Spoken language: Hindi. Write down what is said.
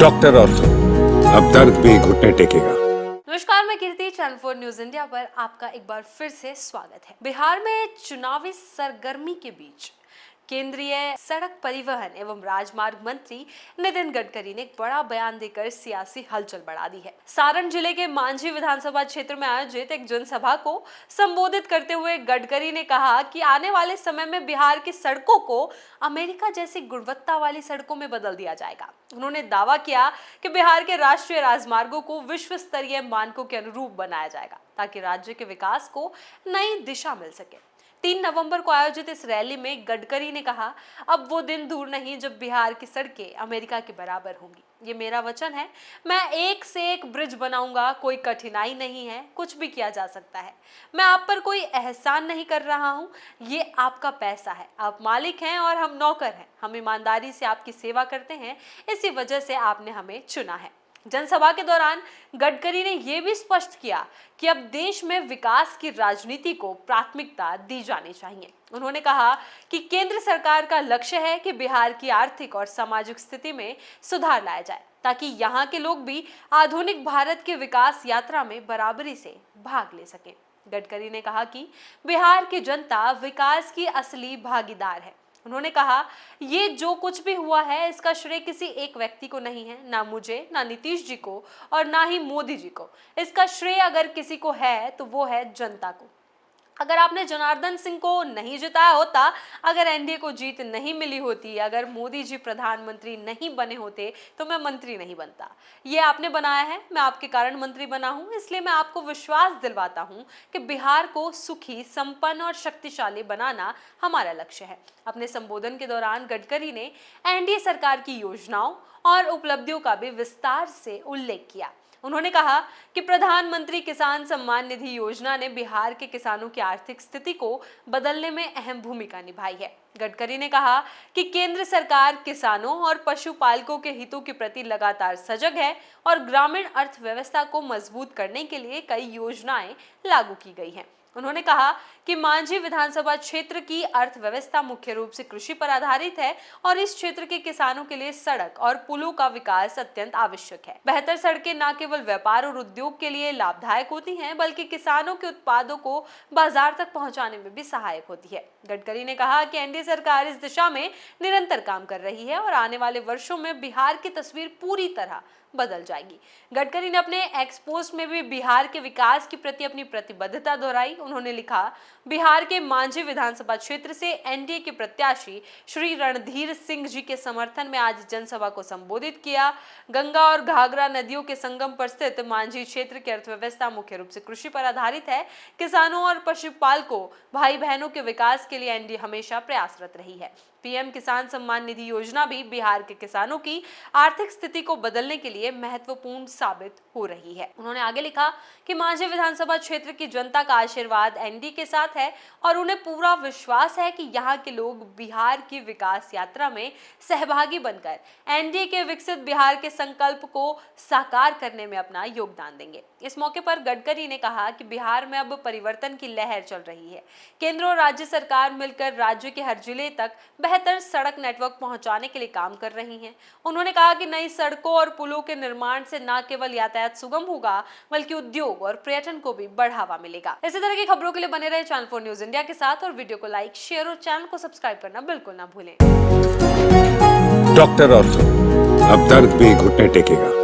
डॉक्टर ऑर्थो, अब दर्द भी घुटने टेकेगा। नमस्कार, मैं कीर्ति, चैनल 4 न्यूज इंडिया पर आपका एक बार फिर से स्वागत है। बिहार में चुनावी सरगर्मी के बीच केंद्रीय सड़क परिवहन एवं राजमार्ग मंत्री नितिन गडकरी ने एक बड़ा बयान देकर सियासी हलचल बढ़ा दी है। सारण जिले के मांझी विधानसभा क्षेत्र में आयोजित एक जनसभा को संबोधित करते हुए गडकरी ने कहा कि आने वाले समय में बिहार की सड़कों को अमेरिका जैसी गुणवत्ता वाली सड़कों में बदल दिया जाएगा। उन्होंने दावा किया कि बिहार के राष्ट्रीय राजमार्गों को विश्व स्तरीय मानकों के अनुरूप बनाया जाएगा ताकि राज्य के विकास को नई दिशा मिल सके। 3 नवंबर को आयोजित इस रैली में गडकरी ने कहा, अब वो दिन दूर नहीं जब बिहार की सड़कें अमेरिका के बराबर होंगी। ये मेरा वचन है, मैं एक से एक ब्रिज बनाऊंगा, कोई कठिनाई नहीं है, कुछ भी किया जा सकता है। मैं आप पर कोई एहसान नहीं कर रहा हूँ, ये आपका पैसा है, आप मालिक हैं और हम नौकर हैं। हम ईमानदारी से आपकी सेवा करते हैं, इसी वजह से आपने हमें चुना है। जनसभा के दौरान गडकरी ने यह भी स्पष्ट किया कि अब देश में विकास की राजनीति को प्राथमिकता दी जानी चाहिए। उन्होंने कहा कि केंद्र सरकार का लक्ष्य है कि बिहार की आर्थिक और सामाजिक स्थिति में सुधार लाया जाए ताकि यहाँ के लोग भी आधुनिक भारत की विकास यात्रा में बराबरी से भाग ले सकें। गडकरी ने कहा कि बिहार की जनता विकास की असली भागीदार है। उन्होंने कहा, ये जो कुछ भी हुआ है इसका श्रेय किसी एक व्यक्ति को नहीं है, ना मुझे, ना नीतीश जी को और ना ही मोदी जी को। इसका श्रेय अगर किसी को है तो वो है जनता को। अगर आपने जनार्दन सिंह को नहीं जिताया होता, अगर एनडीए को जीत नहीं मिली होती, अगर मोदी जी प्रधानमंत्री नहीं बने होते तो मैं मंत्री नहीं बनता। ये आपने बनाया है, मैं आपके कारण मंत्री बना हूं, इसलिए मैं आपको विश्वास दिलवाता हूं कि बिहार को सुखी, संपन्न और शक्तिशाली बनाना हमारा लक्ष्य है। अपने संबोधन के दौरान गडकरी ने एनडीए सरकार की योजनाओं और उपलब्धियों का भी विस्तार से उल्लेख किया। उन्होंने कहा कि प्रधानमंत्री किसान सम्मान निधि योजना ने बिहार के किसानों की आर्थिक स्थिति को बदलने में अहम भूमिका निभाई है। गडकरी ने कहा कि केंद्र सरकार किसानों और पशुपालकों के हितों के प्रति लगातार सजग है और ग्रामीण अर्थव्यवस्था को मजबूत करने के लिए कई योजनाएं लागू की गई हैं। उन्होंने कहा कि मांझी विधानसभा क्षेत्र की अर्थव्यवस्था मुख्य रूप से कृषि पर आधारित है और इस क्षेत्र के किसानों के लिए सड़क और पुलों का विकास अत्यंत आवश्यक है। बेहतर सड़कें न केवल व्यापार और उद्योग के लिए लाभदायक होती हैं, बल्कि किसानों के उत्पादों को बाजार तक पहुंचाने में भी सहायक होती है। गडकरी ने कहा कि एनडीए सरकार इस दिशा में निरंतर काम कर रही है और आने वाले वर्षों में बिहार की तस्वीर पूरी तरह बदल जाएगी। गडकरी ने अपने एक्सपोस्ट में भी बिहार के विकास के प्रति अपनी प्रतिबद्धता दोहराई। उन्होंने लिखा, बिहार के मांझी विधानसभा क्षेत्र से एनडीए के प्रत्याशी श्री रणधीर सिंह जी के समर्थन में आज जनसभा को संबोधित किया। गंगा और घाघरा नदियों के संगम पर स्थित मांझी क्षेत्र की अर्थव्यवस्था मुख्य रूप से कृषि पर आधारित है। किसानों और पशुपालकों, भाई बहनों के विकास के लिए एनडीए हमेशा प्रयासरत रही है। पीएम किसान सम्मान निधि योजना भी बिहार के किसानों की आर्थिक स्थिति को बदलने के लिए महत्वपूर्ण साबित हो रही है। उन्होंने आगे लिखा कि मांझी विधानसभा क्षेत्र की जनता का आशीर्वाद एनडीए के साथ है और उन्हें पूरा विश्वास है कि यहाँ के लोग बिहार की विकास यात्रा में सहभागी बनकर एनडीए के विकसित बिहार के संकल्प को साकार करने में अपना योगदान देंगे। इस मौके पर गडकरी ने कहा कि बिहार में अब परिवर्तन की लहर चल रही है। केंद्र और राज्य सरकार मिलकर राज्य के हर जिले तक बेहतर सड़क नेटवर्क पहुंचाने के लिए काम कर रही हैं। उन्होंने कहा कि नई सड़कों और पुलों के निर्माण से न केवल यातायात सुगम होगा, बल्कि उद्योग और पर्यटन को भी बढ़ावा मिलेगा। इसी तरह की खबरों के लिए बने रहे चैनल 4 न्यूज इंडिया के साथ और वीडियो को लाइक, शेयर और चैनल को सब्सक्राइब करना बिल्कुल ना भूलें। डॉक्टर ऑर्थो, अब दर्द भी घुटने टेकेगा।